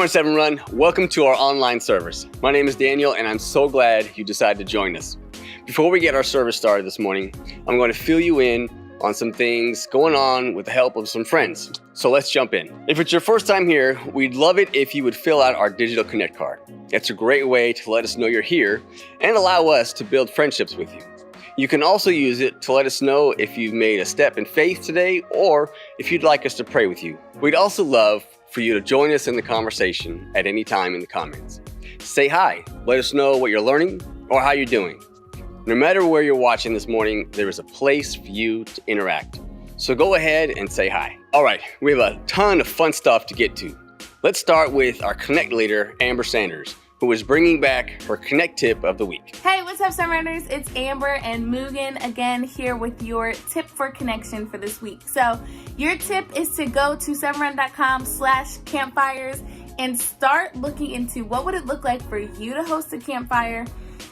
morning, Severn Run. Welcome to our online service. My name is Daniel, and I'm so glad you decided to join us. Before we get our service started this morning, I'm going to fill you in on some things going on with the help of some friends. So let's jump in. If it's your first time here, we'd love it if you would fill out our digital Connect card. It's a great way to let us know you're here and allow us to build friendships with you. You can also use it to let us know if you've made a step in faith today or if you'd like us to pray with you. We'd also love for you to join us in the conversation at any time in the comments. Say hi, let us know what you're learning or how you're doing. No matter where you're watching this morning, there is a place for you to interact. So go ahead and say hi. All right, we have a ton of fun stuff to get to. Let's start with our Connect leader, Amber Sanders, who is bringing back her Connect tip of the week. Hey, what's up, Severners? It's Amber and Mugen again here with your tip for connection for this week. So your tip is to go to severn.com/campfires and start looking into what would it look like for you to host a campfire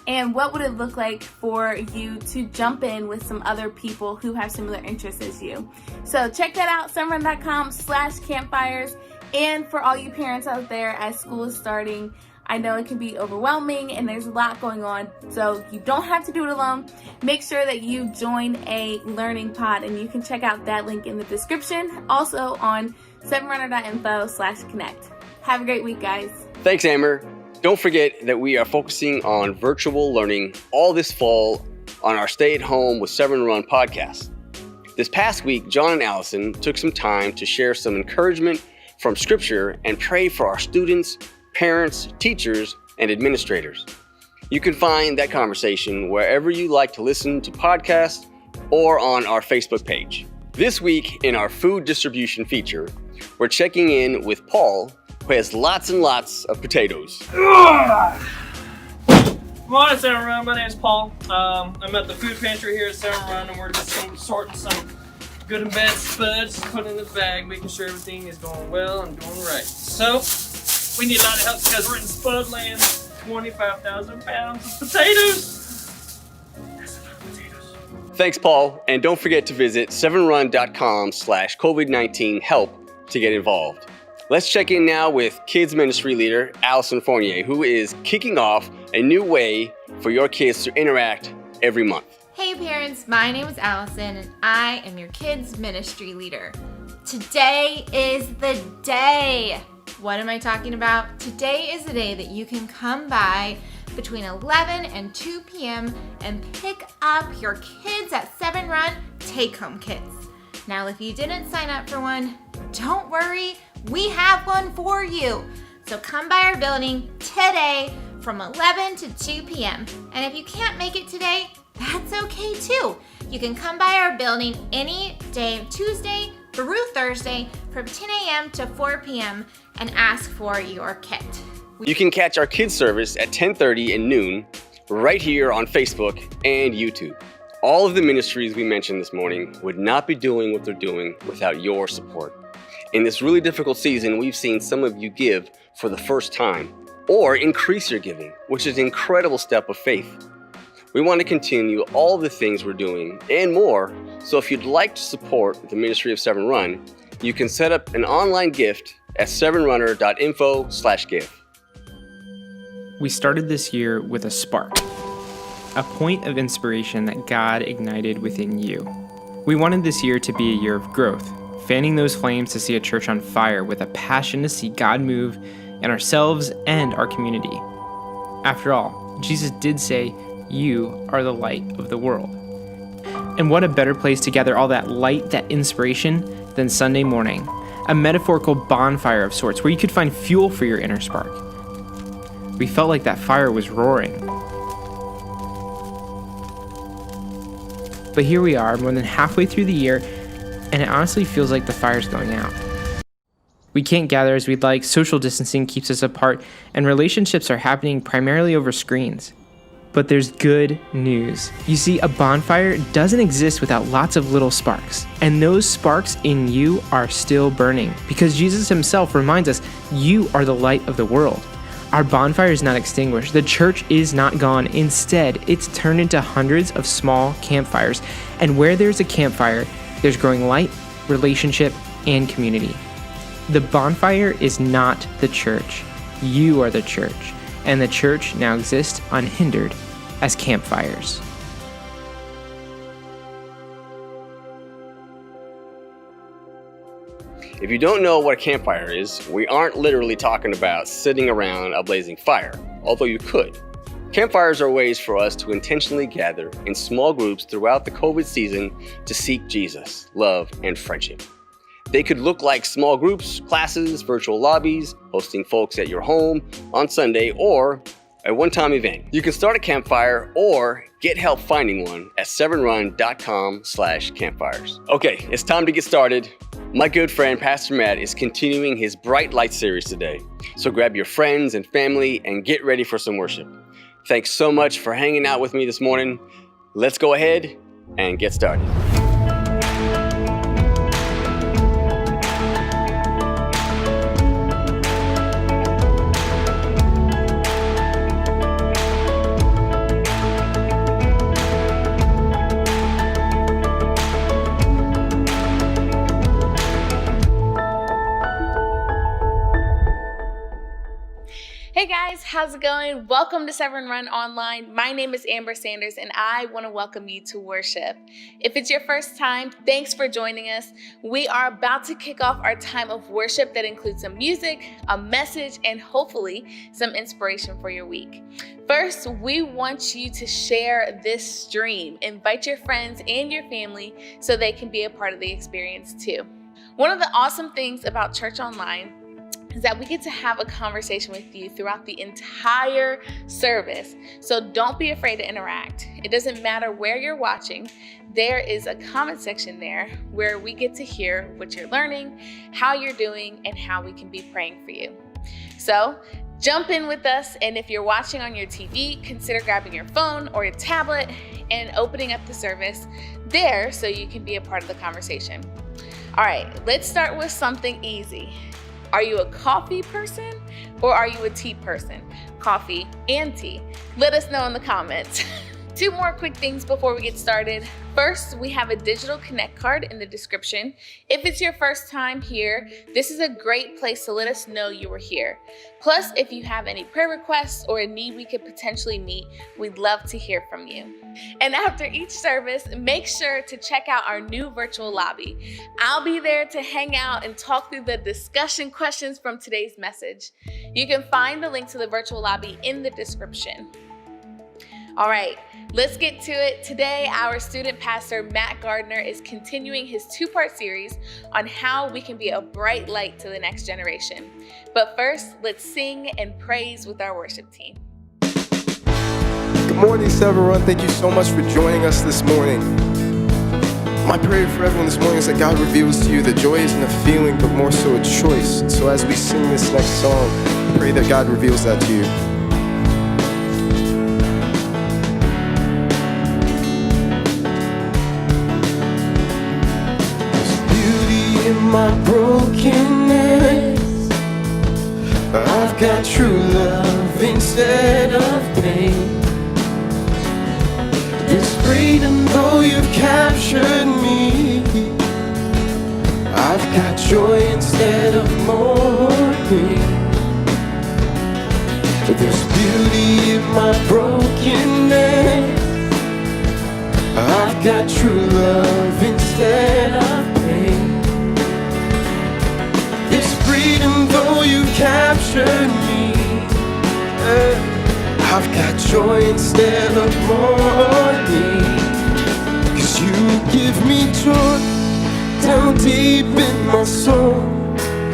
and what would it look like for you to jump in with some other people who have similar interests as you. So check that out, severn.com/campfires. And for all you parents out there, as school is starting, I know it can be overwhelming and there's a lot going on, so you don't have to do it alone. Make sure that you join a learning pod, and you can check out that link in the description, also on severnrunner.info/connect. Have a great week, guys. Thanks, Amber. Don't forget that we are focusing on virtual learning all this fall on our Stay at Home with Severn Run podcast. This past week, John and Allison took some time to share some encouragement from Scripture and pray for our students, parents, teachers, and administrators. You can find that conversation wherever you like to listen to podcasts or on our Facebook page. This week in our food distribution feature, we're checking in with Paul, who has lots and lots of potatoes. Good morning, Severn Run. My name is Paul. I'm at the food pantry here at Severn Run, and we're just sorting some good and bad spuds, putting in the bag, making sure everything is going well and going right. So, we need a lot of help because we're in Spud Land. 25,000 pounds of potatoes. That's enough potatoes. Thanks, Paul. And don't forget to visit severnrun.com/COVID-19 help to get involved. Let's check in now with Kids Ministry Leader Allison Fournier, who is kicking off a new way for your kids to interact every month. Hey parents, my name is Allison and I am your Kids Ministry Leader. Today is the day. What am I talking about? Today is the day that you can come by between 11 and 2 p.m. and pick up your kids at Severn Run take-home kits. Now, if you didn't sign up for one, don't worry, we have one for you. So come by our building today from 11 to 2 p.m. And if you can't make it today, that's okay too. You can come by our building any day of Tuesday through Thursday from 10 a.m. to 4 p.m. and ask for your kit. You can catch our kids service at 10:30 and noon right here on Facebook and YouTube. All of the ministries we mentioned this morning would not be doing what they're doing without your support. In this really difficult season, we've seen some of you give for the first time or increase your giving, which is an incredible step of faith. We want to continue all the things we're doing and more, so if you'd like to support the ministry of Severn Run, you can set up an online gift at severnrunner.info/give. We started this year with a spark, a point of inspiration that God ignited within you. We wanted this year to be a year of growth, fanning those flames to see a church on fire with a passion to see God move in ourselves and our community. After all, Jesus did say, "You are the light of the world." And what a better place to gather all that light, that inspiration, than Sunday morning, a metaphorical bonfire of sorts where you could find fuel for your inner spark. We felt like that fire was roaring. But here we are, more than halfway through the year, and it honestly feels like the fire's going out. We can't gather as we'd like, social distancing keeps us apart, and relationships are happening primarily over screens. But there's good news. You see, a bonfire doesn't exist without lots of little sparks. And those sparks in you are still burning, because Jesus himself reminds us, you are the light of the world. Our bonfire is not extinguished. The church is not gone. Instead, it's turned into hundreds of small campfires. And where there's a campfire, there's growing light, relationship, and community. The bonfire is not the church. You are the church, and the church now exists unhindered as campfires. If you don't know what a campfire is, we aren't literally talking about sitting around a blazing fire, although you could. Campfires are ways for us to intentionally gather in small groups throughout the COVID season to seek Jesus, love, and friendship. They could look like small groups, classes, virtual lobbies, hosting folks at your home on Sunday, or a one-time event. You can start a campfire or get help finding one at severnrun.com/campfires. Okay, it's time to get started. My good friend, Pastor Matt, is continuing his Bright Light series today. So grab your friends and family and get ready for some worship. Thanks so much for hanging out with me this morning. Let's go ahead and get started. Hey guys, how's it going? Welcome to Severn Run Online. My name is Amber Sanders and I want to welcome you to worship. If it's your first time, thanks for joining us. We are about to kick off our time of worship that includes some music, a message, and hopefully some inspiration for your week. First, we want you to share this stream. Invite your friends and your family so they can be a part of the experience too. One of the awesome things about Church Online is that we get to have a conversation with you throughout the entire service. So don't be afraid to interact. It doesn't matter where you're watching. There is a comment section there where we get to hear what you're learning, how you're doing, and how we can be praying for you. So jump in with us, and if you're watching on your TV, consider grabbing your phone or your tablet and opening up the service there so you can be a part of the conversation. All right, let's start with something easy. Are you a coffee person or are you a tea person? Coffee and tea. Let us know in the comments. Two more quick things before we get started. First, we have a digital connect card in the description. If it's your first time here, this is a great place to let us know you were here. Plus, if you have any prayer requests or a need we could potentially meet, we'd love to hear from you. And after each service, make sure to check out our new virtual lobby. I'll be there to hang out and talk through the discussion questions from today's message. You can find the link to the virtual lobby in the description. All right, let's get to it. Today, our student pastor, Matt Gardner, is continuing his two-part series on how we can be a bright light to the next generation. But first, let's sing and praise with our worship team. Good morning, Severn Run. Thank you so much for joining us this morning. My prayer for everyone this morning is that God reveals to you that joy isn't a feeling, but more so a choice. So as we sing this next song, I pray that God reveals that to you. My brokenness, I've got true love instead of pain. There's freedom though you've captured me. I've got joy instead of mourning. There's beauty in my brokenness. I've got true love instead of pain. Freedom though you captured me, I've got joy instead of mourning. 'Cause you give me joy down deep in my soul,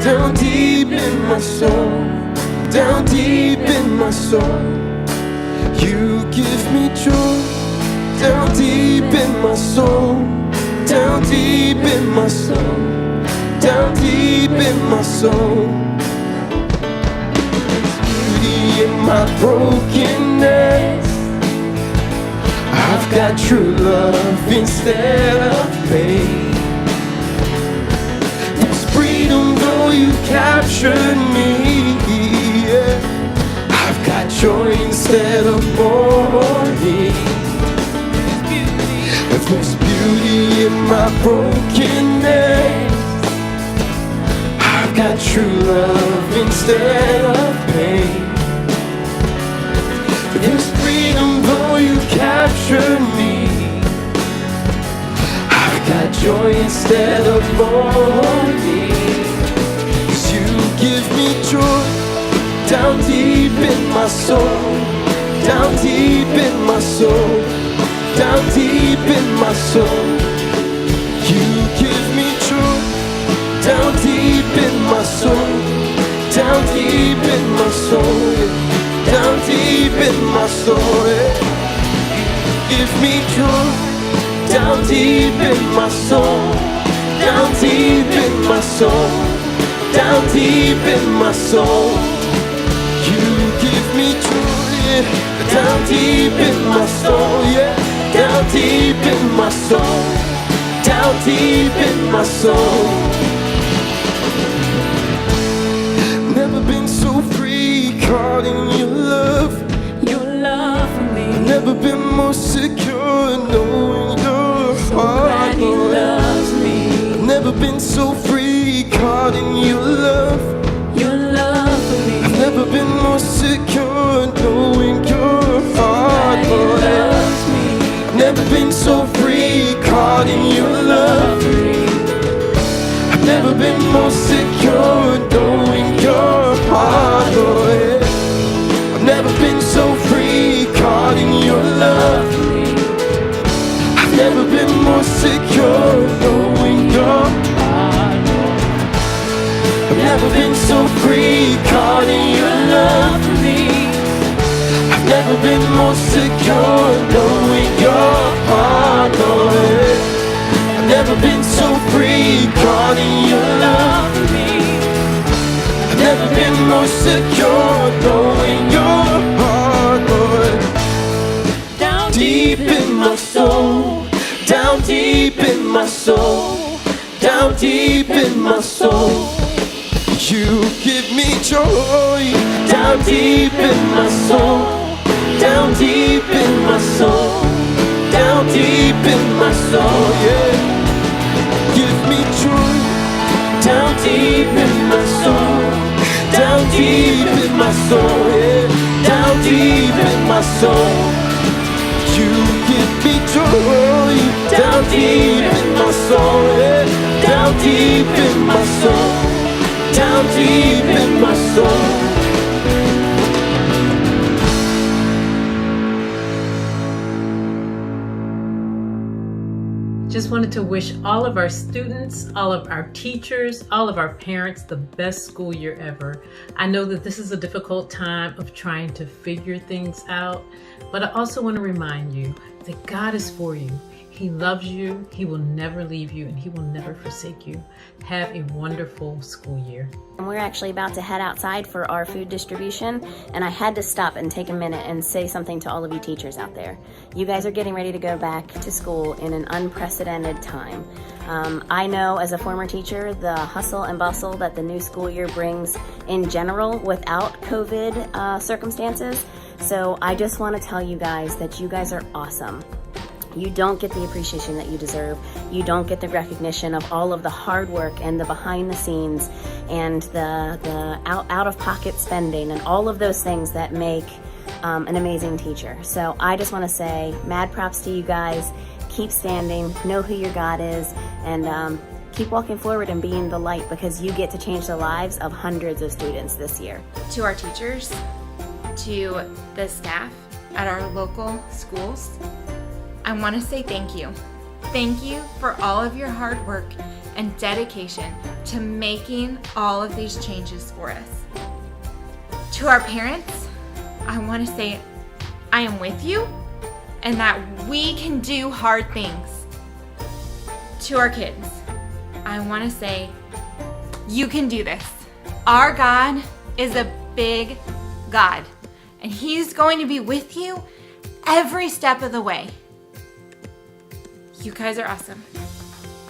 down deep in my soul, down deep in my soul. You give me joy down deep in my soul, down deep in my soul, down deep in my soul. Beauty in my brokenness, I've got true love instead of pain. There's freedom though you captured me, yeah. I've got joy instead of mourning. There's beauty in my brokenness, got true love instead of pain. There's freedom though you captured me. I've got joy instead of mourning. 'Cause you give me joy down deep in my soul. Down deep in my soul. Down deep in my soul. You give me joy down deep in my soul. Down deep in my soul. Down deep in my soul. You give me joy down deep in my soul. Down deep in my soul. Down deep in my soul. You give me joy down deep in my soul. Yeah, down deep in my soul. Down deep in my soul. Never been so free, caught in your love. Your love for me. Never been more secure, knowing your heart. That He loves me. Never been so free, caught in your love. Your love for me. I've never been more secure, knowing your heart. That He loves me. Never been so free, caught in your love. I've never been more secure, knowing your heart. Oh, yeah. I've never been so free, caught in your love. I've never been more secure, knowing your heart. I've never been so free, caught in your love. I've never been more secure, knowing your heart. Oh, yeah. I've never been so free, caught in your love. I've never been more secure, knowing your heart. Oh, yeah. Down Deep in my soul, down deep in my soul, down deep in my soul. You give me joy, down deep in my soul, down deep in my soul, down deep in my soul, yeah. Give me joy, down deep in my soul, down deep in my soul, yeah. Down deep in my soul. You give me joy, down deep in my soul, yeah. Down deep in my soul, down deep in my soul. Just wanted to wish all of our students, all of our teachers, all of our parents the best school year ever. I know that this is a difficult time of trying to figure things out, but I also want to remind you that God is for you. He loves you, He will never leave you, and He will never forsake you. Have a wonderful school year. And we're actually about to head outside for our food distribution, and I had to stop and take a minute and say something to all of you teachers out there. You guys are getting ready to go back to school in an unprecedented time. I know as a former teacher the hustle and bustle that the new school year brings in general without COVID circumstances. So I just want to tell you guys that you guys are awesome. You don't get the appreciation that you deserve. You don't get the recognition of all of the hard work and the behind the scenes and the out-of-pocket spending and all of those things that make an amazing teacher. So I just want to say mad props to you guys. Keep standing, know who your God is, and keep walking forward and being the light, because you get to change the lives of hundreds of students this year. To our teachers, to the staff at our local schools, I want to say thank you. Thank you for all of your hard work and dedication to making all of these changes for us. To our parents, I want to say I am with you and that we can do hard things. To our kids, I want to say you can do this. Our God is a big God, and He's going to be with you every step of the way. You guys are awesome,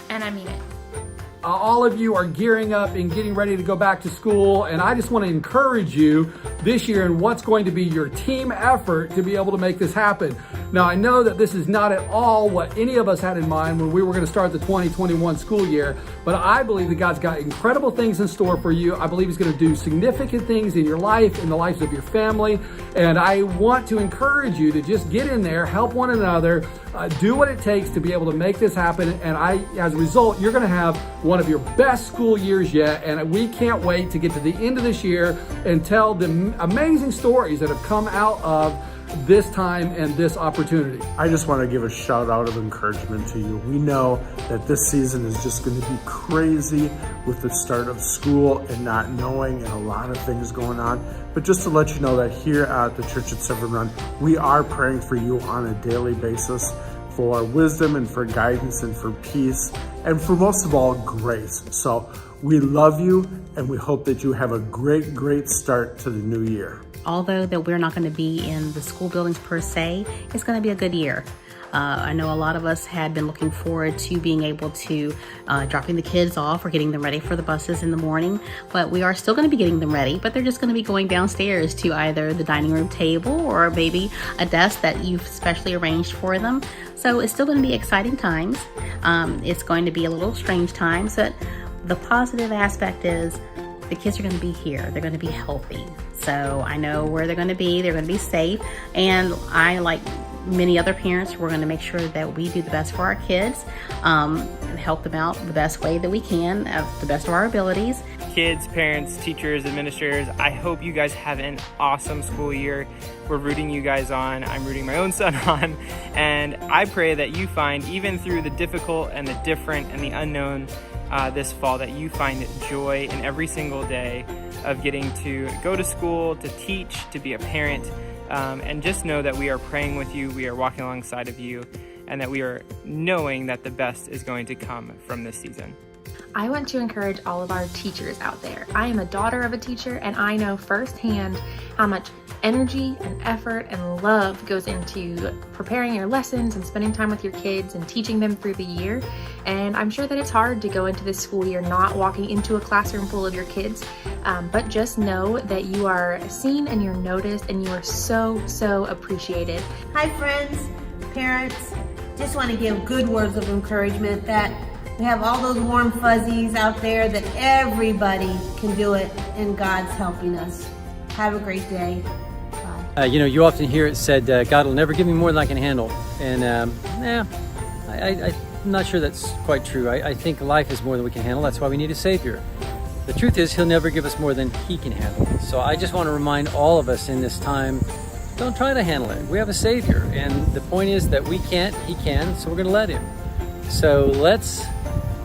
and I mean it. All of you are gearing up and getting ready to go back to school, and I just want to encourage you this year and what's going to be your team effort to be able to make this happen. Now, I know that this is not at all what any of us had in mind when we were going to start the 2021 school year, but I believe that God's got incredible things in store for you. I believe He's going to do significant things in your life, in the lives of your family, and I want to encourage you to just get in there, help one another, do what it takes to be able to make this happen, and as a result, you're going to have one of your best school years yet, and we can't wait to get to the end of this year and tell the amazing stories that have come out of this time and this opportunity. I just want to give a shout out of encouragement to you. We know that this season is just going to be crazy with the start of school and not knowing and a lot of things going on. But just to let you know that here at the Church at Severn Run, we are praying for you on a daily basis for wisdom and for guidance and for peace and for most of all, grace. So we love you and we hope that you have a great start to the new year. Although that we're not going to be in the school buildings per se, it's going to be a good year. I know a lot of us had been looking forward to being able to dropping the kids off or getting them ready for the buses in the morning, but we are still going to be getting them ready, but they're just going to be going downstairs to either the dining room table or maybe a desk that you've specially arranged for them. So it's still going to be exciting times. It's going to be a little strange times, but the positive aspect is the kids are going to be here. They're going to be healthy. So I know where they're going to be. They're going to be safe. And I, like many other parents, we're going to make sure that we do the best for our kids, and help them out the best way that we can, at the best of our abilities. Kids, parents, teachers, administrators, I hope you guys have an awesome school year. We're rooting you guys on. I'm rooting my own son on. And I pray that you find, even through the difficult and the different and the unknown this fall, that you find joy in every single day of getting to go to school, to teach, to be a parent, and just know that we are praying with you, we are walking alongside of you, and that we are knowing that the best is going to come from this season. I want to encourage all of our teachers out there. I am a daughter of a teacher, and I know firsthand how much energy and effort and love goes into preparing your lessons and spending time with your kids and teaching them through the year. And I'm sure that it's hard to go into this school year not walking into a classroom full of your kids, but just know that you are seen and you're noticed and you are so appreciated. Hi friends, parents, just want to give good words of encouragement that we have all those warm fuzzies out there, that everybody can do it and God's helping us. Have a great day. Bye. You often hear it said, God will never give me more than I can handle. And I'm not sure that's quite true. I think life is more than we can handle. That's why we need a Savior. The truth is, He'll never give us more than He can handle. So I just want to remind all of us in this time, don't try to handle it. We have a Savior. And the point is that we can't, He can, so we're going to let Him. So let's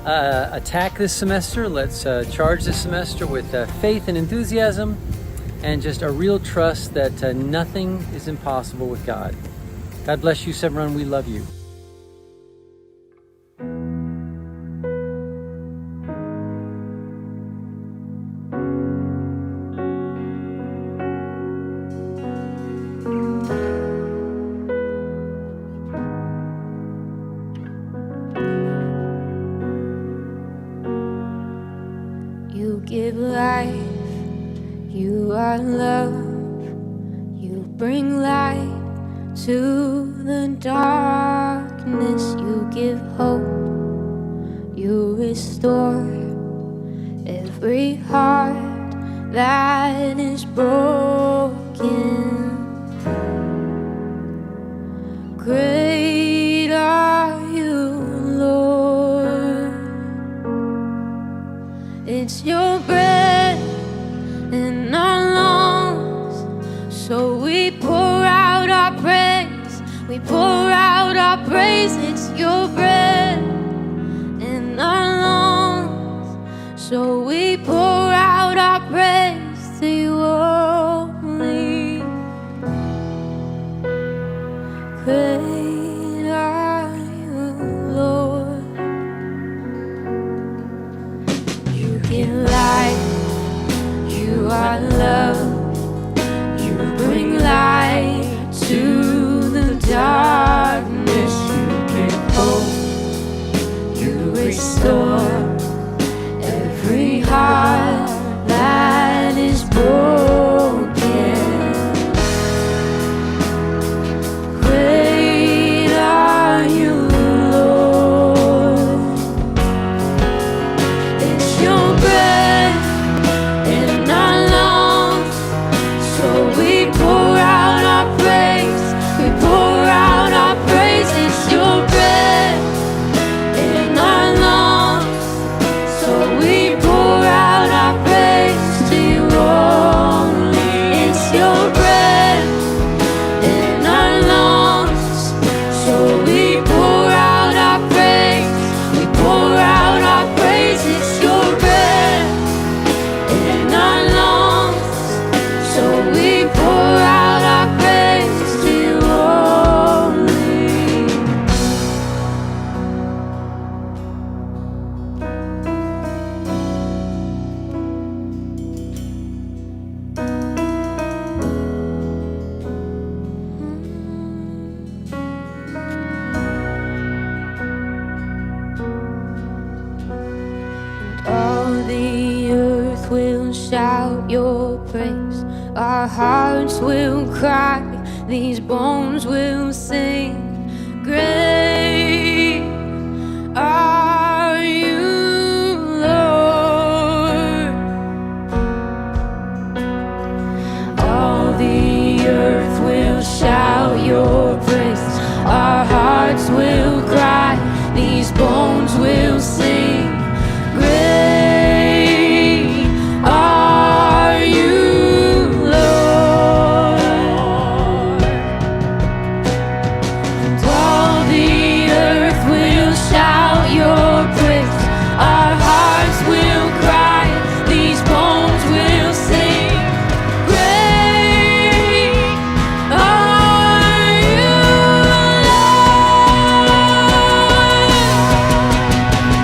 attack this semester. Let's charge this semester with faith and enthusiasm and just a real trust that nothing is impossible with God. God bless you, Severn Run. We love you. You give life, you are love, you bring light to the darkness, you give hope, you restore every heart that is broken. Great are you, Lord. It's your breath in our lungs, so we pour out our praise. We pour out our praise. It's your breath in our lungs, so we pour out our praise to you only. Great are you, Lord. You give life, you are love, you bring light to the darkness, you give hope, you restore every heart that is broken. Our hearts will cry, these bones will sing. Great are you, Lord. All the earth will shout your praise. Our hearts will cry, these bones will sing. Great are you, Lord. And all the earth will shout your praise. Our hearts will cry, these bones will sing. Great are you, Lord.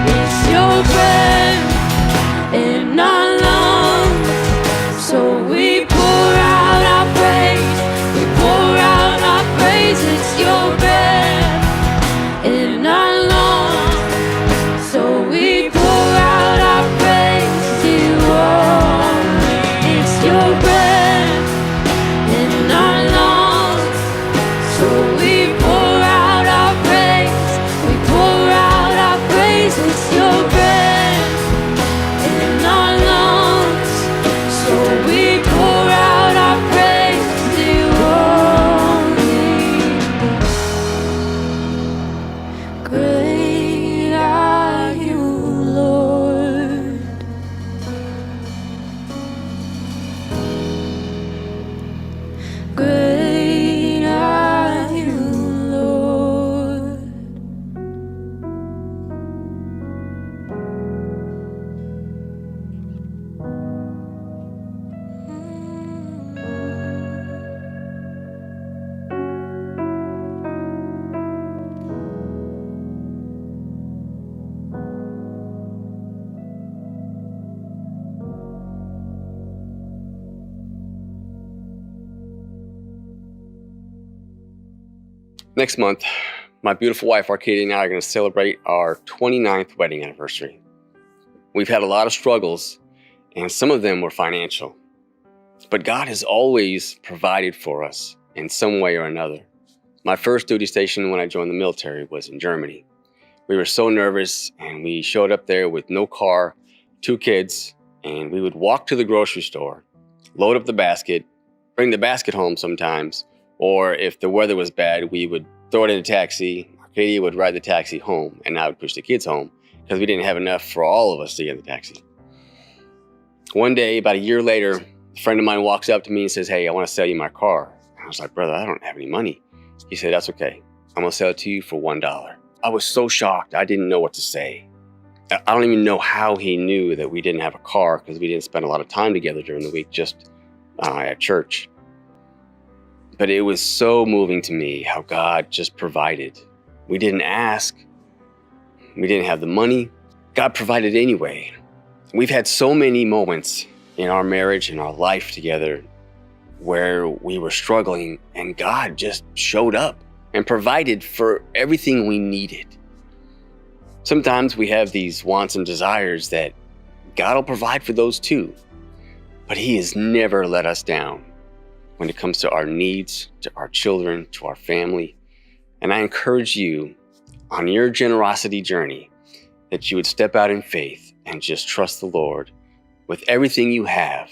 It's your breath in our lungs, so we pour out our praise. We pour out our praise. It's your breath in our lungs, so we pour out our praise to you only. It's your breath in our lungs, so we pour out our praise. We pour out our praise. It's your breath in our lungs, so we pour out our praise to you only. Great are you, Lord. Great are you, Lord. Next month, my beautiful wife, Arcadia, and I are going to celebrate our 29th wedding anniversary. We've had a lot of struggles, and some of them were financial. But God has always provided for us in some way or another. My first duty station when I joined the military was in Germany. We were so nervous, and we showed up there with no car, 2 kids, and we would walk to the grocery store, load up the basket, bring the basket home sometimes, or if the weather was bad, we would throw it in a taxi. Arcadia would ride the taxi home, and I would push the kids home because we didn't have enough for all of us to get in the taxi. One day, about a year later, a friend of mine walks up to me and says, "Hey, I want to sell you my car." And I was like, "Brother, I don't have any money." He said, "That's okay. I'm going to sell it to you for $1. I was so shocked. I didn't know what to say. I don't even know how he knew that we didn't have a car because we didn't spend a lot of time together during the week, just at church. But it was so moving to me how God just provided. We didn't ask. We didn't have the money. God provided anyway. We've had so many moments in our marriage and our life together where we were struggling and God just showed up and provided for everything we needed. Sometimes we have these wants and desires that God will provide for those too, but He has never let us down when it comes to our needs, to our children, to our family. And I encourage you on your generosity journey that you would step out in faith and just trust the Lord with everything you have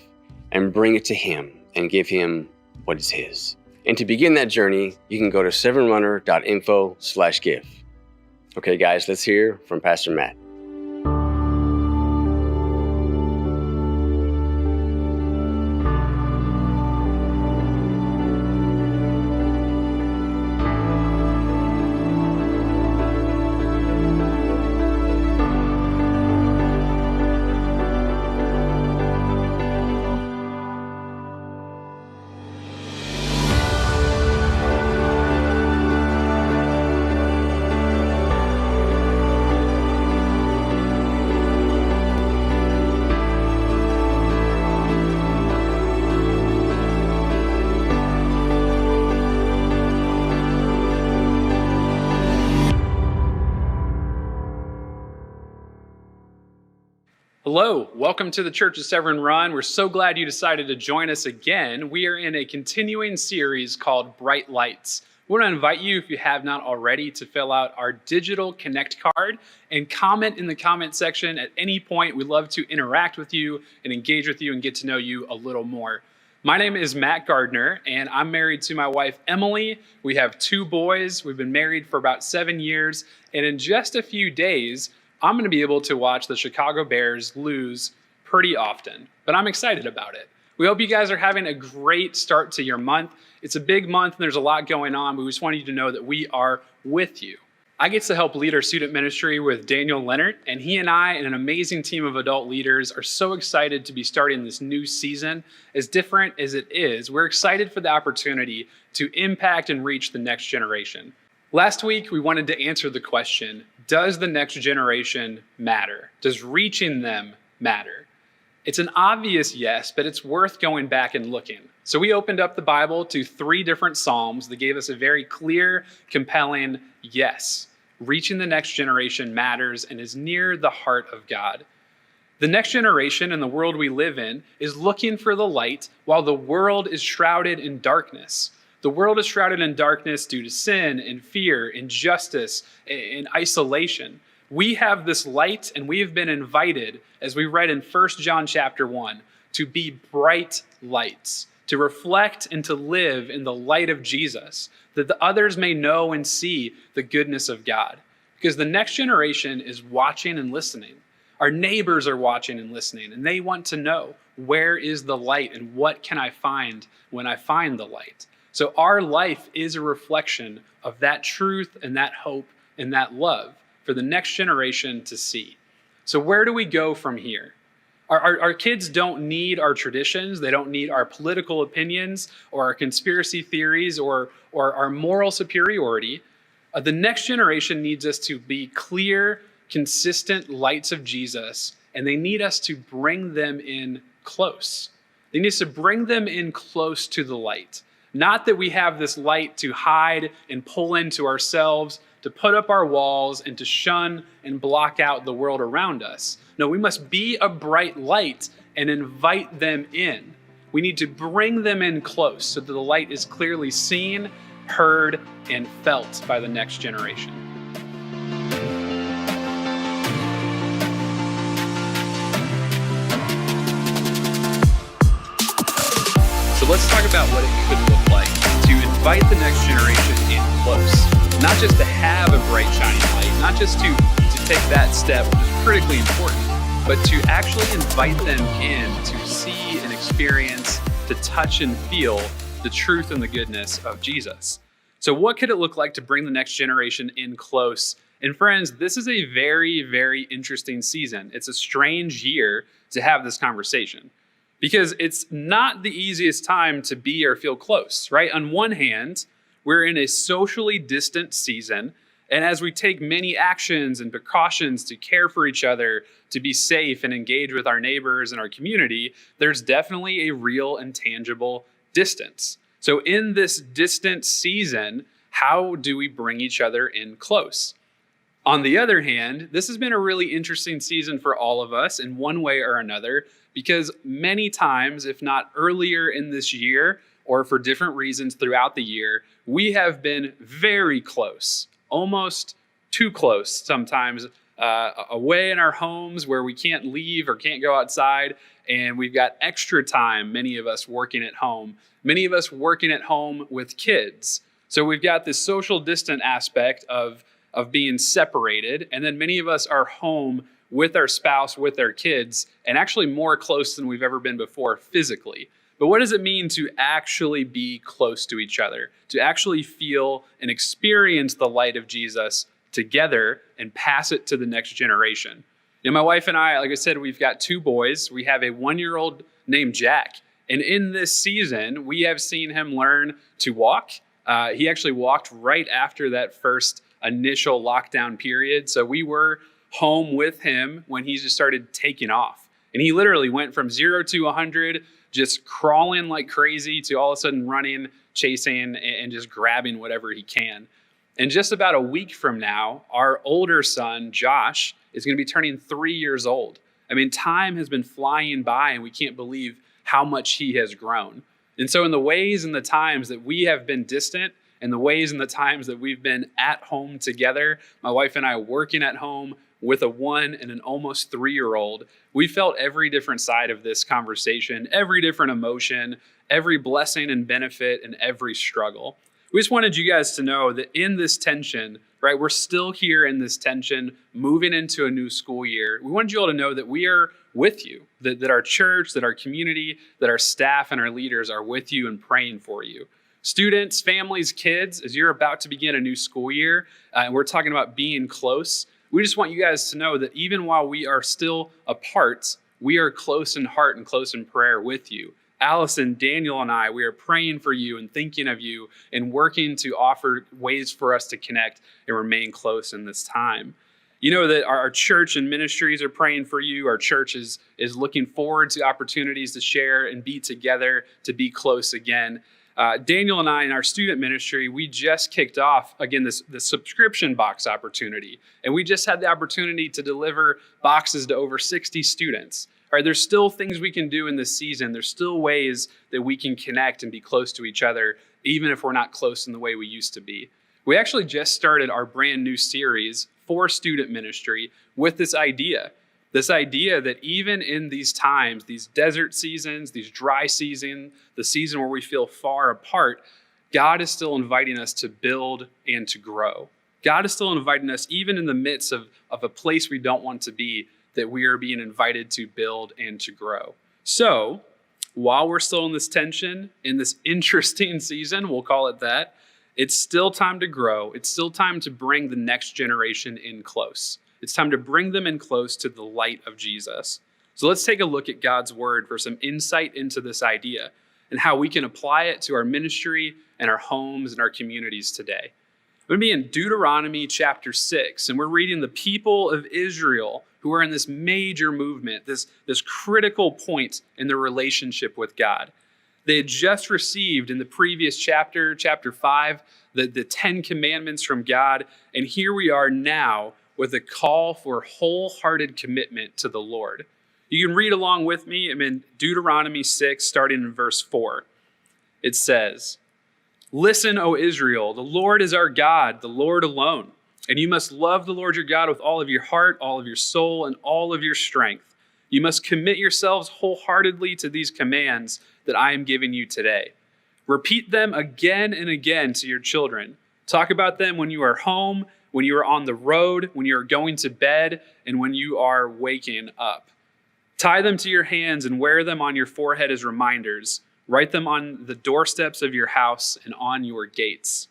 and bring it to Him and give Him what is His. And to begin that journey, you can go to severnrunner.info/give. Okay, guys, let's hear from Pastor Matt. Hello, welcome to the Church of Severn Run. We're so glad you decided to join us again. We are in a continuing series called Bright Lights. We want to invite you, if you have not already, to fill out our digital Connect card and comment in the comment section at any point. We'd love to interact with you and engage with you and get to know you a little more. My name is Matt Gardner, and I'm married to my wife, Emily. We have 2 boys. We've been married for about 7 years, and in just a few days, I'm going to be able to watch the Chicago Bears lose pretty often, but I'm excited about it. We hope you guys are having a great start to your month. It's a big month and there's a lot going on, but we just wanted you to know that we are with you. I get to help lead our student ministry with Daniel Leonard, and he and I and an amazing team of adult leaders are so excited to be starting this new season. As different as it is, we're excited for the opportunity to impact and reach the next generation. Last week, we wanted to answer the question, does the next generation matter? Does reaching them matter? It's an obvious yes, but it's worth going back and looking. So we opened up the Bible to 3 different Psalms that gave us a very clear, compelling yes. Reaching the next generation matters and is near the heart of God. The next generation in the world we live in is looking for the light while the world is shrouded in darkness. The world is shrouded in darkness due to sin and fear, injustice, and isolation. We have this light, and we have been invited, as we read in 1 John chapter 1, to be bright lights, to reflect and to live in the light of Jesus, that the others may know and see the goodness of God. Because the next generation is watching and listening. Our neighbors are watching and listening, and they want to know, where is the light and what can I find when I find the light? So our life is a reflection of that truth and that hope and that love for the next generation to see. So where do we go from here? Our kids don't need our traditions. They don't need our political opinions or our conspiracy theories or our moral superiority. The next generation needs us to be clear, consistent lights of Jesus, and they need us to bring them in close. They need us to bring them in close to the light. Not that we have this light to hide and pull into ourselves, to put up our walls and to shun and block out the world around us. No, we must be a bright light and invite them in. We need to bring them in close so that the light is clearly seen, heard, and felt by the next generation. So let's talk about what it could look like to invite the next generation in close. Not just to have a bright, shining light, not just to take that step, which is critically important, but to actually invite them in to see and experience, to touch and feel the truth and the goodness of Jesus. So what could it look like to bring the next generation in close? And friends, this is a very, very interesting season. It's a strange year to have this conversation, because it's not the easiest time to be or feel close, right? On one hand, we're in a socially distant season, and as we take many actions and precautions to care for each other, to be safe and engage with our neighbors and our community, there's definitely a real and tangible distance. So in this distant season, how do we bring each other in close? On the other hand, this has been a really interesting season for all of us in one way or another, because many times, if not earlier in this year, or for different reasons throughout the year, we have been very close, almost too close sometimes, away in our homes where we can't leave or can't go outside, and we've got extra time, many of us working at home with kids. So we've got this social distant aspect of being separated, and then many of us are home with our spouse, with their kids, and actually more close than we've ever been before physically. But what does it mean to actually be close to each other, to actually feel and experience the light of Jesus together and pass it to the next generation? You know, my wife and I, like I said, we've got 2 boys. We have a 1-year-old named Jack. And in this season, we have seen him learn to walk. He actually walked right after that first initial lockdown period. So we were home with him when he just started taking off. And he literally went from 0 to 100, just crawling like crazy, to all of a sudden running, chasing, and just grabbing whatever he can. And just about a week from now, our older son, Josh, is going to be turning 3 years old. I mean, time has been flying by and we can't believe how much he has grown. And so in the ways and the times that we have been distant, and the ways and the times that we've been at home together, my wife and I working at home with a 1 and an almost 3-year-old, we felt every different side of this conversation, every different emotion, every blessing and benefit, and every struggle. We just wanted you guys to know that in this tension, right, we're still here in this tension, moving into a new school year. We wanted you all to know that we are with you, that our church, that our community, that our staff and our leaders are with you and praying for you. Students, families, kids, as you're about to begin a new school year, and we're talking about being close, we just want you guys to know that even while we are still apart, we are close in heart and close in prayer with you. Allison, Daniel, and I, we are praying for you and thinking of you and working to offer ways for us to connect and remain close in this time. You know that our church and ministries are praying for you. Our church is looking forward to opportunities to share and be together, to be close again. Daniel and I in our student ministry, we just kicked off, again, the subscription box opportunity. And we just had the opportunity to deliver boxes to over 60 students. All right, there's still things we can do in this season. There's still ways that we can connect and be close to each other, even if we're not close in the way we used to be. We actually just started our brand new series for student ministry with this idea that even in these times, these desert seasons, these dry seasons, the season where we feel far apart, God is still inviting us to build and to grow. God is still inviting us, even in the midst of a place we don't want to be, that we are being invited to build and to grow. So, while we're still in this tension, in this interesting season, we'll call it that, it's still time to grow. It's still time to bring the next generation in close. It's time to bring them in close to the light of Jesus. So let's take a look at God's word for some insight into this idea and how we can apply it to our ministry and our homes and our communities today. We're going to be in Deuteronomy Chapter 6, and we're reading the people of Israel who are in this major movement, this critical point in their relationship with God. They had just received in the previous chapter, chapter 5, the 10 commandments from God, and here we are now with a call for wholehearted commitment to the Lord. You can read along with me. I'm in Deuteronomy 6, starting in verse 4. It says, "Listen, O Israel, the Lord is our God, the Lord alone. And you must love the Lord your God with all of your heart, all of your soul, and all of your strength. You must commit yourselves wholeheartedly to these commands that I am giving you today. Repeat them again and again to your children. Talk about them when you are home, when you are on the road, when you are going to bed, and when you are waking up. Tie them to your hands and wear them on your forehead as reminders. Write them on the doorsteps of your house and on your gates."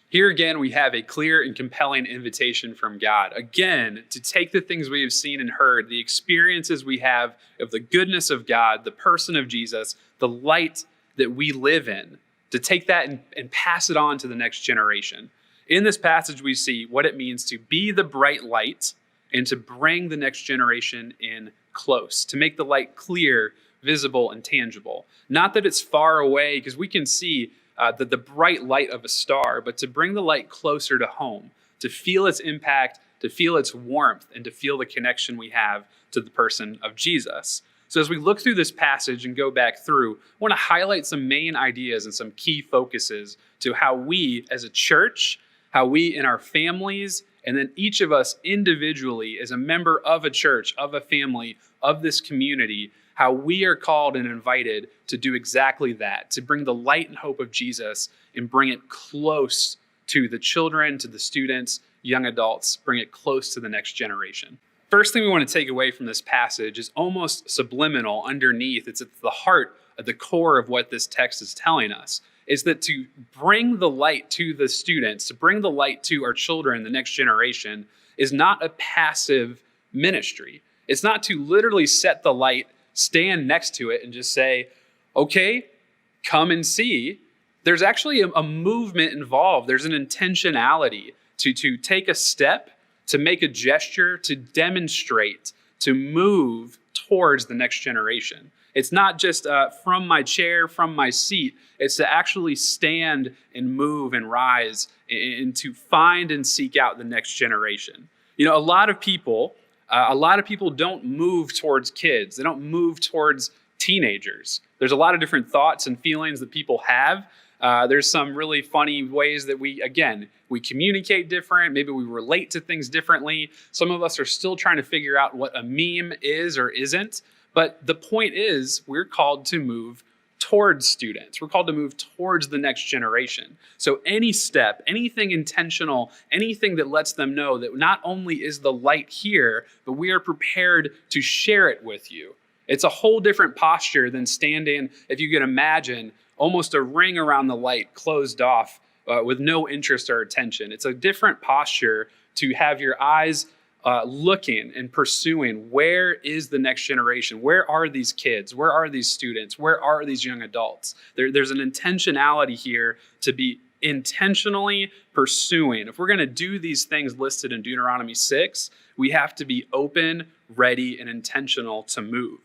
Here again, we have a clear and compelling invitation from God. Again, to take the things we have seen and heard, the experiences we have of the goodness of God, the person of Jesus, the light that we live in, to take that and pass it on to the next generation. In this passage, we see what it means to be the bright light and to bring the next generation in close, to make the light clear, visible, and tangible. Not that it's far away, because we can see the bright light of a star, but to bring the light closer to home, to feel its impact, to feel its warmth, and to feel the connection we have to the person of Jesus. So as we look through this passage and go back through, I want to highlight some main ideas and some key focuses to how we as a church, how we in our families, and then each of us individually as a member of a church, of a family, of this community, how we are called and invited to do exactly that, to bring the light and hope of Jesus and bring it close to the children, to the students, young adults, bring it close to the next generation. First thing we want to take away from this passage is almost subliminal underneath. It's at the heart, at the core of what this text is telling us, is that to bring the light to the students, to bring the light to our children, the next generation, is not a passive ministry. It's not to literally set the light, stand next to it, and just say, okay, come and see. There's actually a movement involved. There's an intentionality to take a step, to make a gesture, to demonstrate, to move towards the next generation. It's not just from my chair, from my seat. It's to actually stand and move and rise and to find and seek out the next generation. You know, a lot of people A lot of people don't move towards kids. They don't move towards teenagers. There's a lot of different thoughts and feelings that people have. There's some really funny ways that we communicate different. Maybe we relate to things differently. Some of us are still trying to figure out what a meme is or isn't. But the point is, we're called to move towards students. We're called to move towards the next generation. So any step, anything intentional, anything that lets them know that not only is the light here, but we are prepared to share it with you. It's a whole different posture than standing, if you can imagine, almost a ring around the light closed off with no interest or attention. It's a different posture to have your eyes looking and pursuing, where is the next generation? Where are these kids? Where are these students? Where are these young adults? There's an intentionality here to be intentionally pursuing. If we're going to do these things listed in Deuteronomy 6, we have to be open, ready, and intentional to move.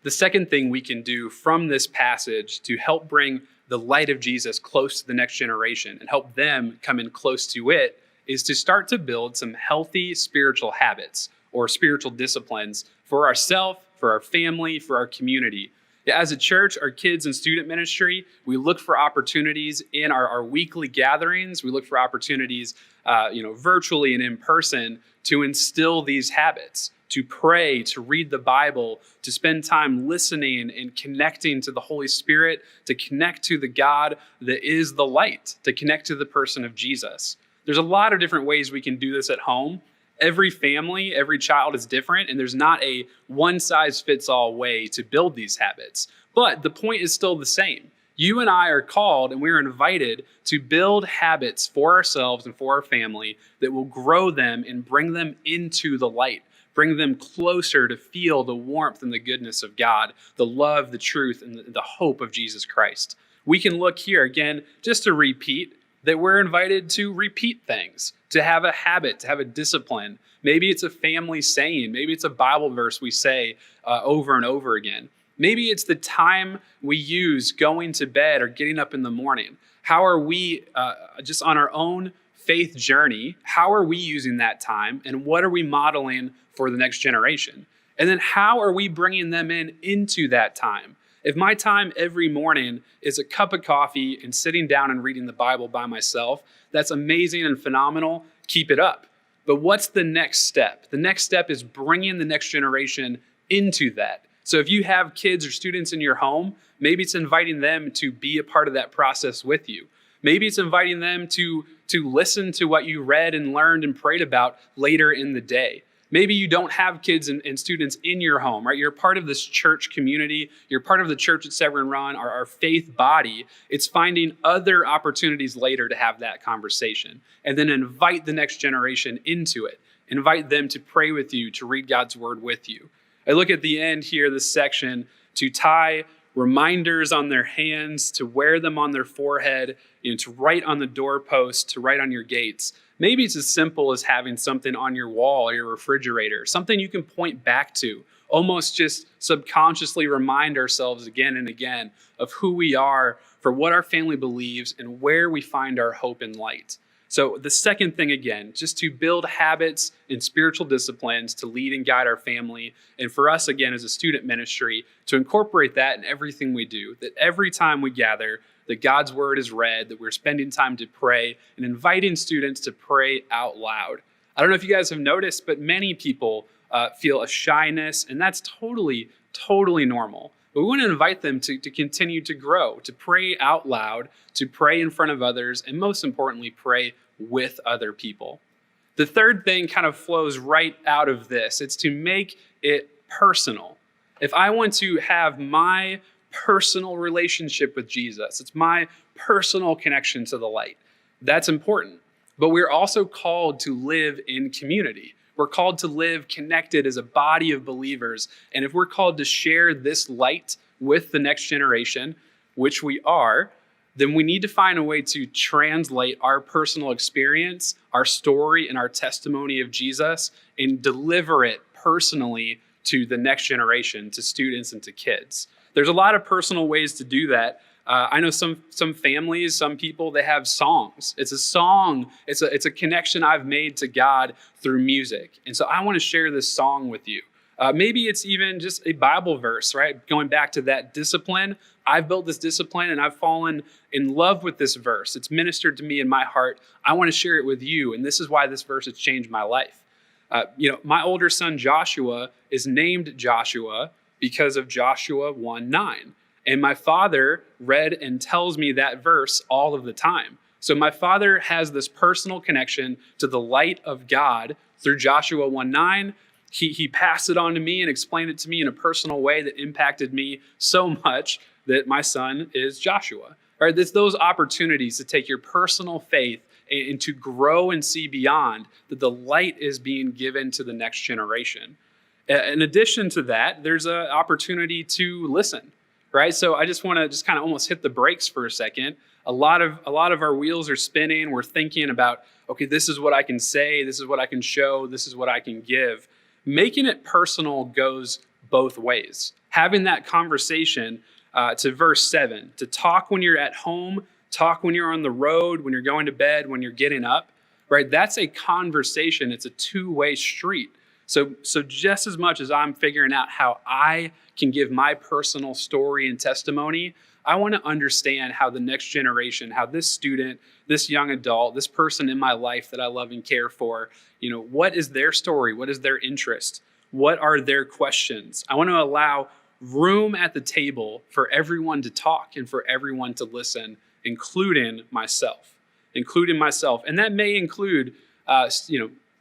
The second thing we can do from this passage to help bring the light of Jesus close to the next generation and help them come in close to it is to start to build some healthy spiritual habits or spiritual disciplines for ourselves, for our family, for our community. As a church, our kids and student ministry, we look for opportunities in our weekly gatherings. We look for opportunities, virtually and in person, to instill these habits, to pray, to read the Bible, to spend time listening and connecting to the Holy Spirit, to connect to the God that is the light, to connect to the person of Jesus. There's a lot of different ways we can do this at home. Every family, every child is different, and there's not a one-size-fits-all way to build these habits. But the point is still the same. You and I are called and we're invited to build habits for ourselves and for our family that will grow them and bring them into the light, bring them closer to feel the warmth and the goodness of God, the love, the truth, and the hope of Jesus Christ. We can look here again, just to repeat, that we're invited to repeat things, to have a habit, to have a discipline. Maybe it's a family saying, maybe it's a Bible verse we say over and over again. Maybe it's the time we use going to bed or getting up in the morning. How are we, just on our own faith journey, how are we using that time, and what are we modeling for the next generation? And then how are we bringing them into that time? If my time every morning is a cup of coffee and sitting down and reading the Bible by myself, that's amazing and phenomenal. Keep it up. But what's the next step? The next step is bringing the next generation into that. So if you have kids or students in your home, maybe it's inviting them to be a part of that process with you. Maybe it's inviting them to listen to what you read and learned and prayed about later in the day. Maybe you don't have kids and students in your home, right? You're part of this church community. You're part of the church at Severn Run, our faith body. It's finding other opportunities later to have that conversation and then invite the next generation into it. Invite them to pray with you, to read God's word with you. I look at the end here, this section, to tie reminders on their hands, to wear them on their forehead, to write on the doorpost, to write on your gates. Maybe it's as simple as having something on your wall or your refrigerator, something you can point back to, almost just subconsciously remind ourselves again and again of who we are, for what our family believes, and where we find our hope and light. So the second thing, again, just to build habits and spiritual disciplines to lead and guide our family. And for us, again, as a student ministry, to incorporate that in everything we do, that every time we gather, that God's word is read, that we're spending time to pray and inviting students to pray out loud. I don't know if you guys have noticed, but many people feel a shyness, and that's totally normal. But we want to invite them to continue to grow, to pray out loud, to pray in front of others, and most importantly, pray with other people. The third thing kind of flows right out of this. It's to make it personal. If I want to have my personal relationship with Jesus, it's my personal connection to the light, that's important. But we're also called to live in community. We're called to live connected as a body of believers. And if we're called to share this light with the next generation, which we are, then we need to find a way to translate our personal experience, our story, and our testimony of Jesus and deliver it personally to the next generation, to students and to kids. There's a lot of personal ways to do that. I know some families, some people, they have songs. It's a song. It's a connection I've made to God through music. And so I want to share this song with you. Maybe it's even just a Bible verse, right? Going back to that discipline. I've built this discipline and I've fallen in love with this verse. It's ministered to me in my heart. I want to share it with you. And this is why this verse has changed my life. My older son Joshua is named Joshua because of Joshua 1:9. And my father read and tells me that verse all of the time. So my father has this personal connection to the light of God through Joshua 1:9. He passed it on to me and explained it to me in a personal way that impacted me so much that my son is Joshua. Right? It's those opportunities to take your personal faith and to grow and see beyond, that the light is being given to the next generation. In addition to that, there's an opportunity to listen, right? So I just want to just kind of almost hit the brakes for a second. A lot of our wheels are spinning. We're thinking about, okay, this is what I can say, this is what I can show, this is what I can give. Making it personal goes both ways. Having that conversation to verse 7, to talk when you're at home, talk when you're on the road, when you're going to bed, when you're getting up, right? That's a conversation. It's a two-way street. So just as much as I'm figuring out how I can give my personal story and testimony, I want to understand how the next generation, how this student, this young adult, this person in my life that I love and care for, what is their story? What is their interest? What are their questions? I want to allow room at the table for everyone to talk and for everyone to listen, including myself. And that may include,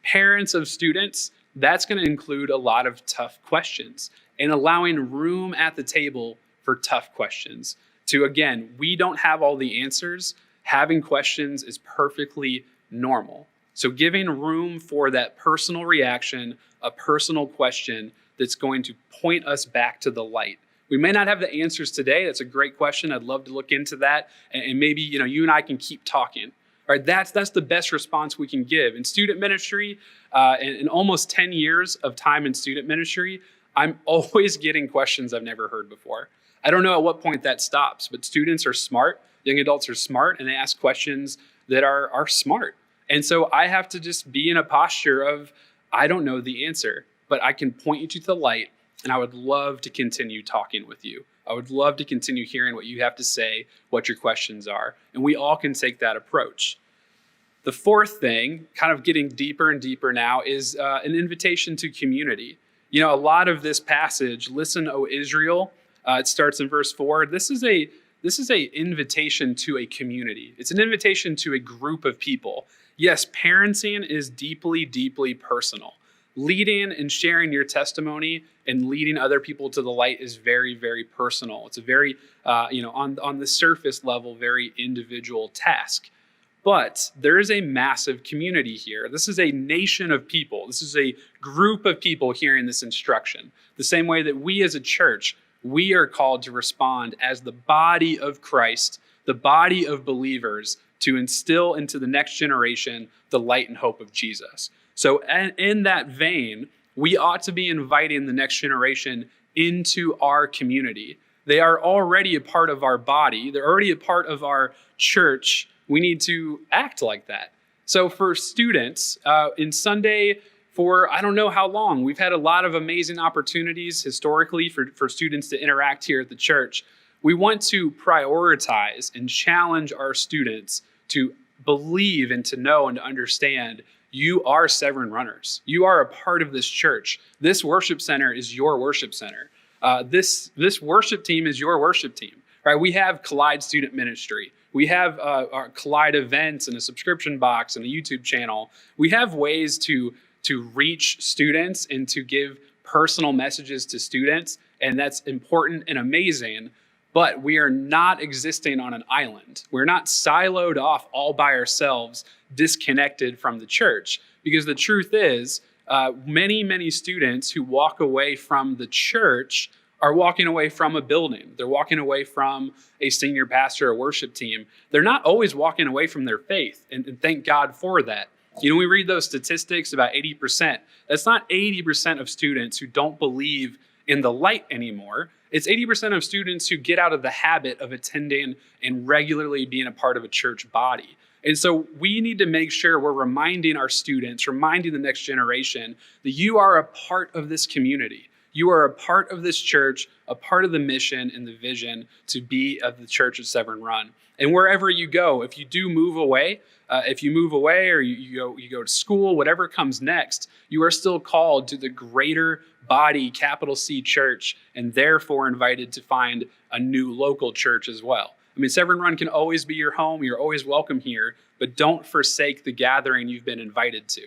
parents of students. That's going to include a lot of tough questions and allowing room at the table for tough questions. Again, we don't have all the answers. Having questions is perfectly normal. So giving room for that personal reaction, a personal question that's going to point us back to the light. We may not have the answers today. That's a great question. I'd love to look into that. And maybe, you and I can keep talking. All right, that's the best response we can give. In student ministry, in almost 10 years of time in student ministry, I'm always getting questions I've never heard before. I don't know at what point that stops, but students are smart, young adults are smart, and they ask questions that are smart. And so I have to just be in a posture of, I don't know the answer, but I can point you to the light, and I would love to continue talking with you. I would love to continue hearing what you have to say, what your questions are, and we all can take that approach. The fourth thing, kind of getting deeper and deeper now, is an invitation to community. A lot of this passage, listen, O Israel, it starts in verse 4. This is a invitation to a community. It's an invitation to a group of people. Yes, parenting is deeply, deeply personal. Leading and sharing your testimony and leading other people to the light is very, very personal. It's a very, on the surface level, very individual task. But there is a massive community here. This is a nation of people. This is a group of people hearing this instruction. The same way that we as a church, we are called to respond as the body of Christ, the body of believers, to instill into the next generation the light and hope of Jesus. So in that vein, we ought to be inviting the next generation into our community. They are already a part of our body. They're already a part of our church. We need to act like that. So for students, in Sunday, for I don't know how long, we've had a lot of amazing opportunities historically for students to interact here at the church. We want to prioritize and challenge our students to believe and to know and to understand you are Severn runners. You are a part of this church. This worship center is your worship center. This worship team is your worship team. Right? We have Collide Student Ministry. We have our Collide events and a subscription box and a YouTube channel. We have ways to reach students and to give personal messages to students, and that's important and amazing. But we are not existing on an island. We're not siloed off all by ourselves, disconnected from the church. Because the truth is, many, many students who walk away from the church are walking away from a building. They're walking away from a senior pastor or worship team. They're not always walking away from their faith, and thank God for that. We read those statistics about 80%. That's not 80% of students who don't believe in the light anymore. It's 80% of students who get out of the habit of attending and regularly being a part of a church body. And so we need to make sure we're reminding our students, reminding the next generation that you are a part of this community. You are a part of this church, a part of the mission and the vision to be of the church at Severn Run. And wherever you go, if you do move away, or you go to school, whatever comes next, you are still called to the greater body, capital C church, and therefore invited to find a new local church as well. I mean, Severn Run can always be your home. You're always welcome here, but don't forsake the gathering you've been invited to.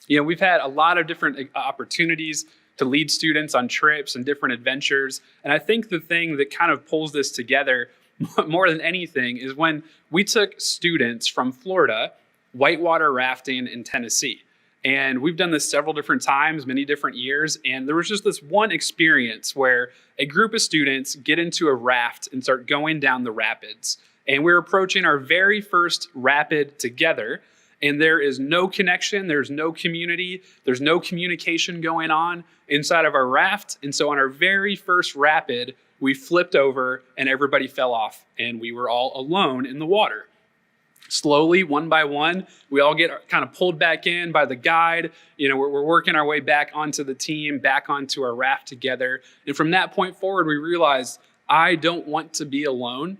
You know, we've had a lot of different opportunities to lead students on trips and different adventures. And I think the thing that kind of pulls this together more than anything is when we took students from Florida whitewater rafting in Tennessee. And we've done this several different times, many different years. And there was just this one experience where a group of students get into a raft and start going down the rapids. And we're approaching our very first rapid together. And there is no connection, there's no community, there's no communication going on inside of our raft. And so on our very first rapid, we flipped over and everybody fell off and we were all alone in the water. Slowly, one by one, we all get kind of pulled back in by the guide. You know, we're working our way back onto the team, back onto our raft together. And from that point forward, we realized, I don't want to be alone.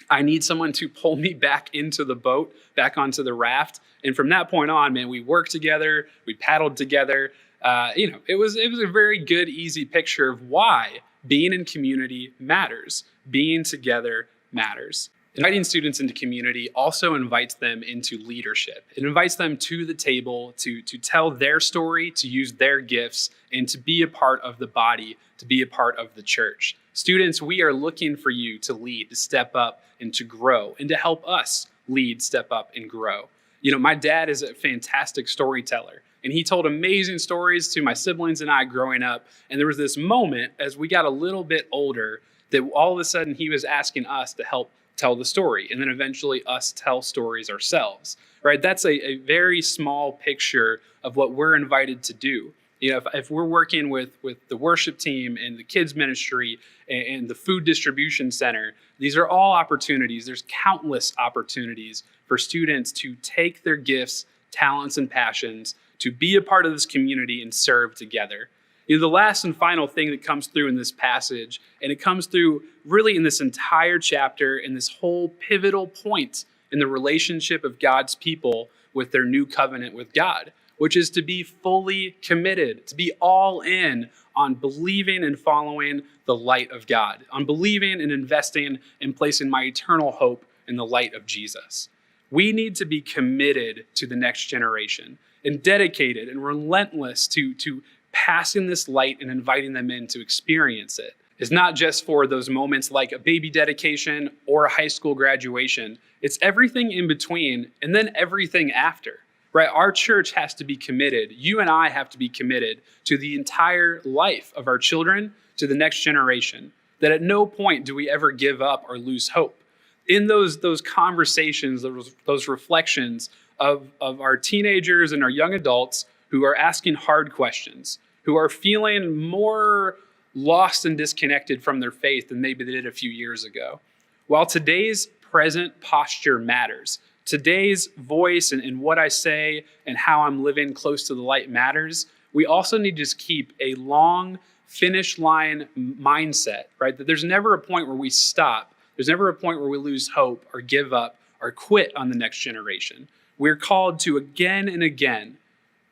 I need someone to pull me back into the boat, back onto the raft. And from that point on, man, we worked together, we paddled together. It was a very good, easy picture of why being in community matters. Being together matters. Inviting students into community also invites them into leadership. It invites them to the table to tell their story, to use their gifts, and to be a part of the body, to be a part of the church. Students, we are looking for you to lead, to step up, and to grow, and to help us lead, step up, and grow. You know, my dad is a fantastic storyteller, and he told amazing stories to my siblings and I growing up. And there was this moment as we got a little bit older that all of a sudden he was asking us to help tell the story, and then eventually us tell stories ourselves, right? That's a very small picture of what we're invited to do. You know, if we're working with the worship team and the kids ministry and the food distribution center, these are all opportunities. There's countless opportunities for students to take their gifts, talents, and passions to be a part of this community and serve together. You know, the last and final thing that comes through in this passage, and it comes through really in this entire chapter, in this whole pivotal point in the relationship of God's people with their new covenant with God, which is to be fully committed, to be all in on believing and following the light of God, on believing and investing and placing my eternal hope in the light of Jesus. We need to be committed to the next generation and dedicated and relentless to passing this light and inviting them in to experience it. It's not just for those moments like a baby dedication or a high school graduation. It's everything in between and then everything after, right? Our church has to be committed. You and I have to be committed to the entire life of our children, to the next generation, that at no point do we ever give up or lose hope. In those conversations, those reflections of our teenagers and our young adults who are asking hard questions, who are feeling more lost and disconnected from their faith than maybe they did a few years ago. While today's present posture matters, today's voice and what I say and how I'm living close to the light matters, we also need to just keep a long finish line mindset, right? That there's never a point where we stop. There's never a point where we lose hope or give up or quit on the next generation. We're called to again and again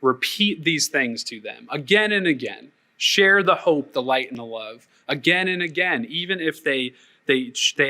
repeat these things to them, again and again. Share the hope, the light, and the love, again and again. Even if they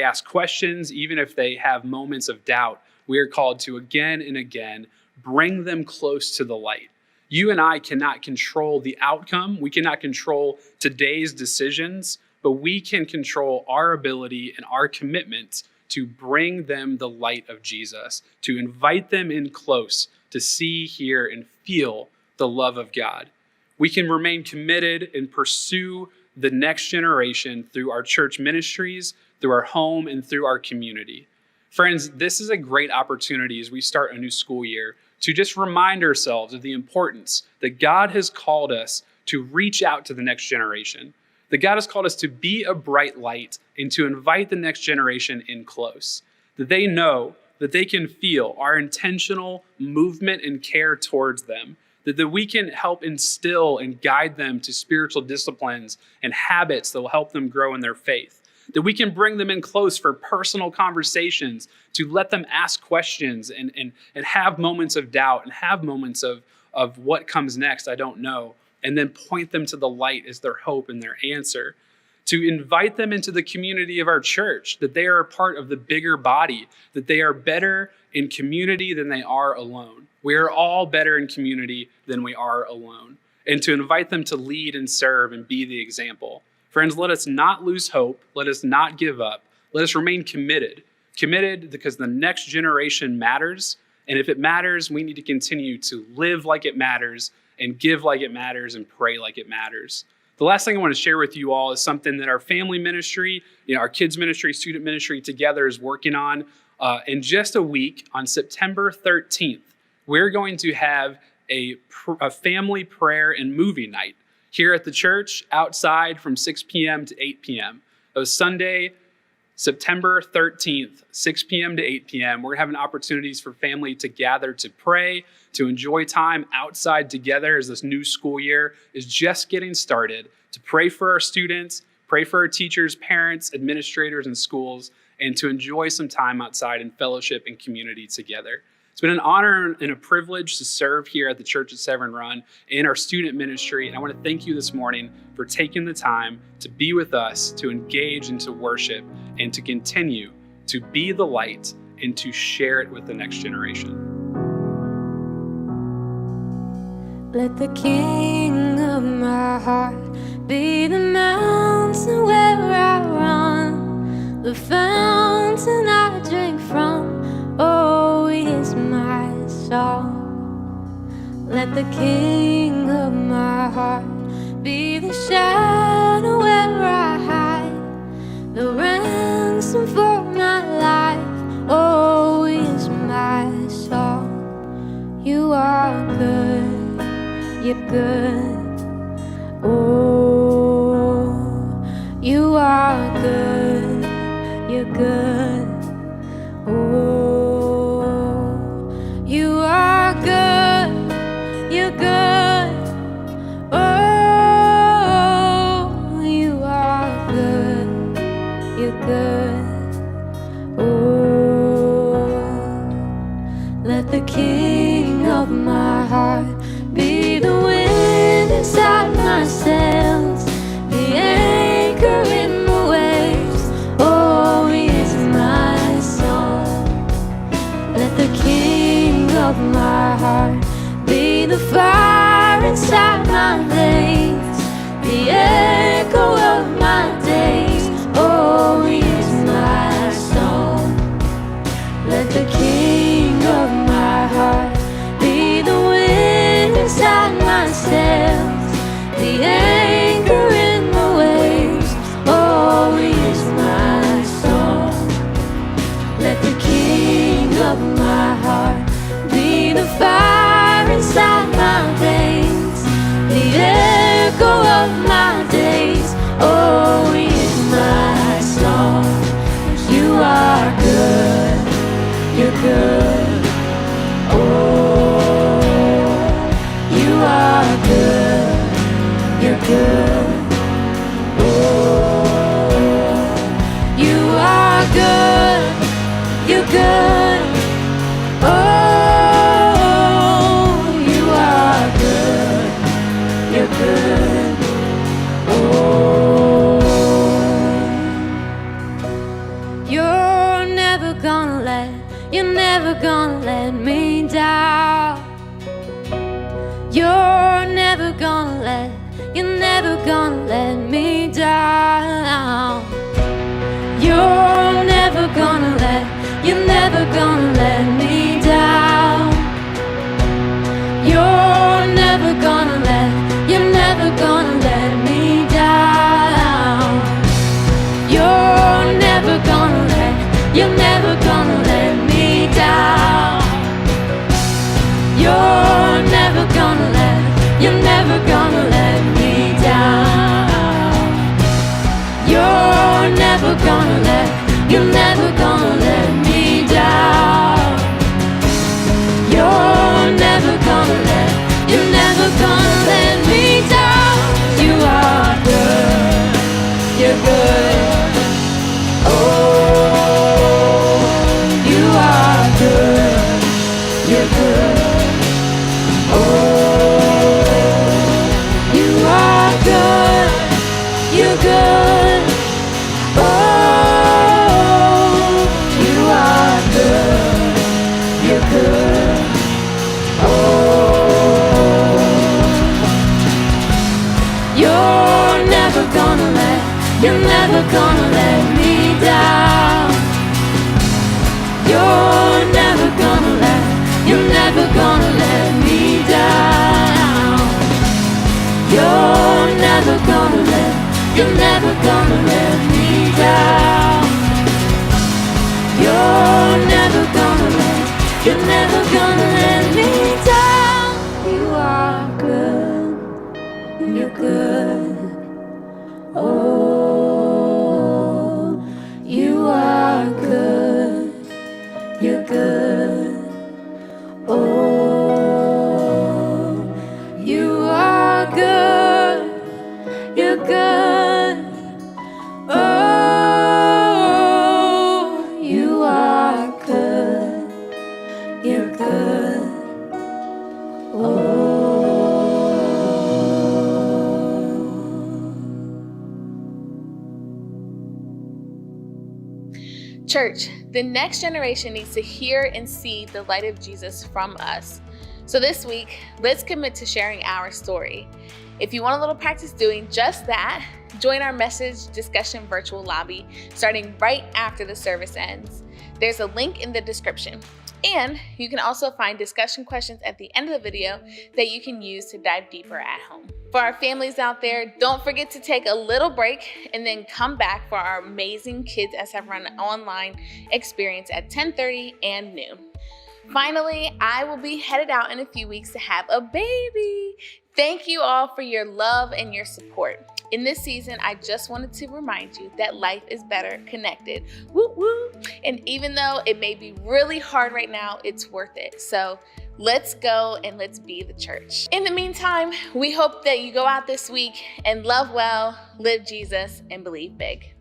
ask questions, even if they have moments of doubt, we are called to again and again bring them close to the light. You and I cannot control the outcome. We cannot control today's decisions, but we can control our ability and our commitment to bring them the light of Jesus, to invite them in close, to see, hear, and feel the love of God. We can remain committed and pursue the next generation through our church ministries, through our home, and through our community. Friends, this is a great opportunity as we start a new school year to just remind ourselves of the importance that God has called us to reach out to the next generation, That God has called us to be a bright light and to invite the next generation in close. That they know, that they can feel our intentional movement and care towards them. That we can help instill and guide them to spiritual disciplines and habits that will help them grow in their faith. That we can bring them in close for personal conversations, to let them ask questions and have moments of doubt and have moments of what comes next, I don't know, and then point them to the light as their hope and their answer. To invite them into the community of our church, that they are a part of the bigger body, that they are better in community than they are alone. We are all better in community than we are alone. And to invite them to lead and serve and be the example. Friends, let us not lose hope. Let us not give up. Let us remain committed. Committed because the next generation matters. And if it matters, we need to continue to live like it matters and give like it matters and pray like it matters. The last thing I want to share with you all is something that our family ministry, our kids ministry, student ministry together is working on. In just a week, on September 13th, we're going to have a family prayer and movie night here at the church outside from 6 p.m. to 8 p.m. It was Sunday, September 13th, 6 p.m. to 8 p.m. We're having opportunities for family to gather to pray, to enjoy time outside together as this new school year is just getting started, to pray for our students, pray for our teachers, parents, administrators, and schools, and to enjoy some time outside in fellowship and community together. It's been an honor and a privilege to serve here at the Church at Severn Run in our student ministry. And I want to thank you this morning for taking the time to be with us, to engage and to worship, and to continue to be the light and to share it with the next generation. Let the king of my heart be the mountain where I run, the fountain I drink from. Oh, he is my song. Let the king of my heart be the shadow where I hide, the ransom for my life. Oh, he is my song. You are good, you're good. Oh, you are good, you're good. Oh, you are good, you're good. Oh, you are good, you're good. Oh, let the king of my heart be the wind inside my sails, the anchor in the waves. Oh, he is my song. Let the king of my heart be the fire inside my veins, the echo of my days. Oh, he is my song. Let the king of my heart be the wind inside my sails, the anchor in the waves. Oh, he is my song. Let the king of my heart be the fire inside my veins, the echo of my days. Oh, he is my song. You are good, you're good. Oh, you are good, you're good. Oh, you are good, you're good. Oh, you are good, you're good. Oh, you're never gonna let me down. You're never gonna let me down. You're never gonna let me down. You're never gonna let me down. You're never gonna let me down. You're never gonna let me down. You're never gonna let me down. You're never gonna let me down. You're never gonna let me down. You're never gonna let me down. You are good, you're good. Oh, you are good, you're good. Oh, you are good, you're good. Oh, you are good, you're good. Church, the next generation needs to hear and see the light of Jesus from us. So this week, let's commit to sharing our story. If you want a little practice doing just that, join our message discussion virtual lobby starting right after the service ends. There's a link in the description. And you can also find discussion questions at the end of the video that you can use to dive deeper at home. For our families out there, don't forget to take a little break and then come back for our amazing Kids at Severn online experience at 10:30 and noon. Finally, I will be headed out in a few weeks to have a baby. Thank you all for your love and your support. In this season, I just wanted to remind you that life is better connected. Woo woo! And even though it may be really hard right now, it's worth it. So let's go and let's be the church. In the meantime, we hope that you go out this week and love well, live Jesus, and believe big.